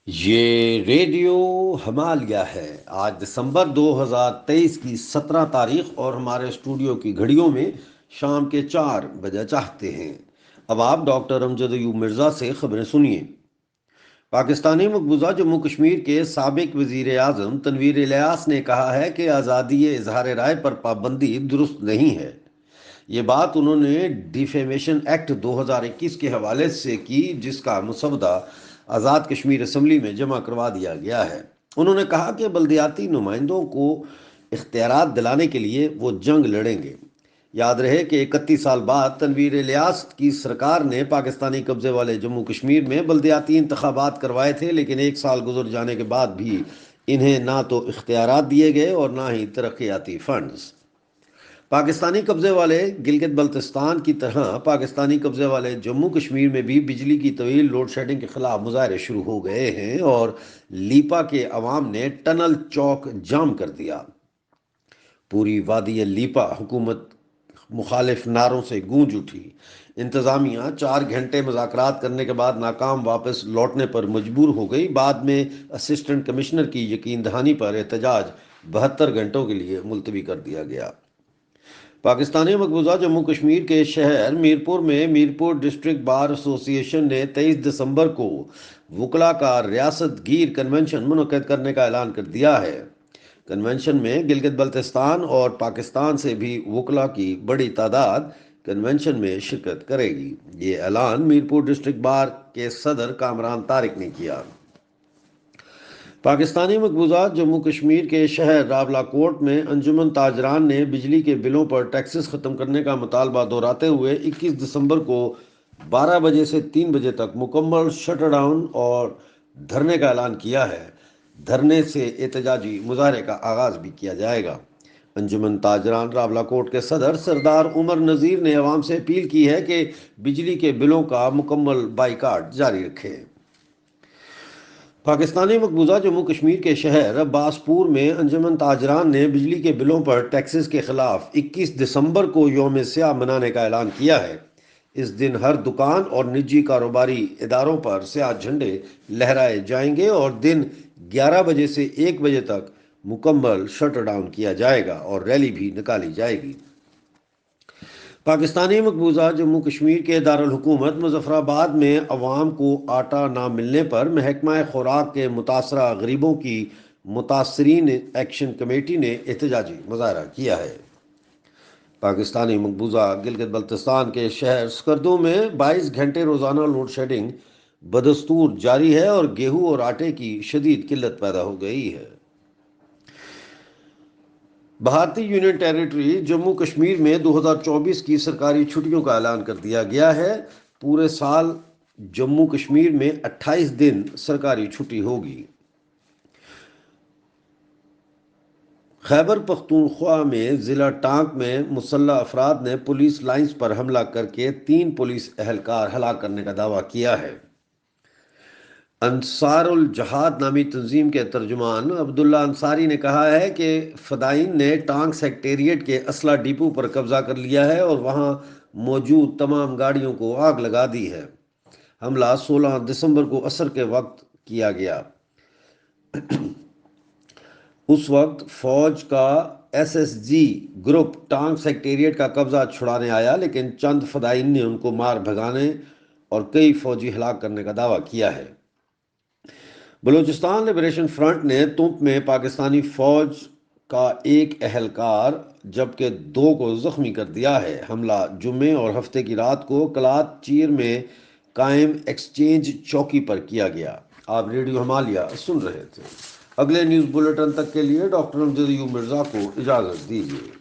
یہ ریڈیو ہمالیہ ہے۔ آج دسمبر 2023 کی 17 تاریخ اور ہمارے اسٹوڈیو کی گھڑیوں میں شام کے 4 بجے چاہتے ہیں۔ اب آپ ڈاکٹر امجد ایوب مرزا سے خبریں سنیے۔ پاکستانی مقبوضہ جموں کشمیر کے سابق وزیر اعظم تنویر الیاس نے کہا ہے کہ آزادی اظہار رائے پر پابندی درست نہیں ہے۔ یہ بات انہوں نے ڈیفیمیشن ایکٹ 2021 کے حوالے سے کی، جس کا مسودہ آزاد کشمیر اسمبلی میں جمع کروا دیا گیا ہے۔ انہوں نے کہا کہ بلدیاتی نمائندوں کو اختیارات دلانے کے لیے وہ جنگ لڑیں گے۔ یاد رہے کہ 31 سال بعد تنویر الیاس کی سرکار نے پاکستانی قبضے والے جموں کشمیر میں بلدیاتی انتخابات کروائے تھے، لیکن 1 سال گزر جانے کے بعد بھی انہیں نہ تو اختیارات دیے گئے اور نہ ہی ترقیاتی فنڈز۔ پاکستانی قبضے والے گلگت بلتستان کی طرح پاکستانی قبضے والے جموں کشمیر میں بھی بجلی کی طویل لوڈ شیڈنگ کے خلاف مظاہرے شروع ہو گئے ہیں اور لیپا کے عوام نے ٹنل چوک جام کر دیا۔ پوری وادی لیپا حکومت مخالف نعروں سے گونج اٹھی۔ انتظامیہ 4 گھنٹے مذاکرات کرنے کے بعد ناکام واپس لوٹنے پر مجبور ہو گئی۔ بعد میں اسسٹنٹ کمشنر کی یقین دہانی پر احتجاج 72 گھنٹوں کے لیے ملتوی کر دیا گیا۔ پاکستانی مقبوضہ جموں کشمیر کے شہر میرپور میں میرپور ڈسٹرکٹ بار ایسوسی ایشن نے 23 دسمبر کو وکلاء کا ریاست گیر کنونشن منعقد کرنے کا اعلان کر دیا ہے۔ کنونشن میں گلگت بلتستان اور پاکستان سے بھی وکلاء کی بڑی تعداد کنونشن میں شرکت کرے گی۔ یہ اعلان میرپور ڈسٹرکٹ بار کے صدر کامران طارق نے کیا۔ پاکستانی مقبوضہ جموں کشمیر کے شہر راولا کوٹ میں انجمن تاجران نے بجلی کے بلوں پر ٹیکسز ختم کرنے کا مطالبہ دہراتے ہوئے 21 دسمبر کو 12 بجے سے 3 بجے تک مکمل شٹر ڈاؤن اور دھرنے کا اعلان کیا ہے۔ دھرنے سے احتجاجی مظاہرے کا آغاز بھی کیا جائے گا۔ انجمن تاجران راولا کوٹ کے صدر سردار عمر نذیر نے عوام سے اپیل کی ہے کہ بجلی کے بلوں کا مکمل بائیکاٹ جاری رکھیں۔ پاکستانی مقبوضہ جموں کشمیر کے شہر عباس پور میں انجمن تاجران نے بجلی کے بلوں پر ٹیکسز کے خلاف 21 دسمبر کو یوم سیاہ منانے کا اعلان کیا ہے۔ اس دن ہر دکان اور نجی کاروباری اداروں پر سیاہ جھنڈے لہرائے جائیں گے اور دن 11 بجے سے 1 بجے تک مکمل شٹر ڈاؤن کیا جائے گا اور ریلی بھی نکالی جائے گی۔ پاکستانی مقبوضہ جموں کشمیر کے دارالحکومت مظفر آباد میں عوام کو آٹا نہ ملنے پر محکمہ خوراک کے متاثرہ غریبوں کی متاثرین ایکشن کمیٹی نے احتجاجی مظاہرہ کیا ہے۔ پاکستانی مقبوضہ گلگت بلتستان کے شہر سکردو میں 22 گھنٹے روزانہ لوڈ شیڈنگ بدستور جاری ہے اور گیہوں اور آٹے کی شدید قلت پیدا ہو گئی ہے۔ بھارتی یونین ٹیریٹری جموں کشمیر میں 2024 کی سرکاری چھٹیوں کا اعلان کر دیا گیا ہے۔ پورے سال جموں کشمیر میں 28 دن سرکاری چھٹی ہوگی۔ خیبر پختونخوا میں ضلع ٹانک میں مسلح افراد نے پولیس لائنز پر حملہ کر کے 3 پولیس اہلکار ہلاک کرنے کا دعویٰ کیا ہے۔ انصار الجہاد نامی تنظیم کے ترجمان عبداللہ انصاری نے کہا ہے کہ فدائین نے ٹانک سیکٹریٹ کے اسلحہ ڈپو پر قبضہ کر لیا ہے اور وہاں موجود تمام گاڑیوں کو آگ لگا دی ہے۔ حملہ 16 دسمبر کو عصر کے وقت کیا گیا۔ اس وقت فوج کا SSG گروپ ٹانک سیکٹریٹ کا قبضہ چھڑانے آیا، لیکن چند فدائین نے ان کو مار بھگانے اور کئی فوجی ہلاک کرنے کا دعویٰ کیا ہے۔ بلوچستان لبریشن فرنٹ نے تمپ میں پاکستانی فوج کا 1 اہلکار جبکہ 2 کو زخمی کر دیا ہے۔ حملہ جمعے اور ہفتے کی رات کو کلات چیر میں قائم ایکسچینج چوکی پر کیا گیا۔ آپ ریڈیو ہمالیہ سن رہے تھے۔ اگلے نیوز بلیٹن تک کے لیے ڈاکٹر امجد ایوب مرزا کو اجازت دیجیے۔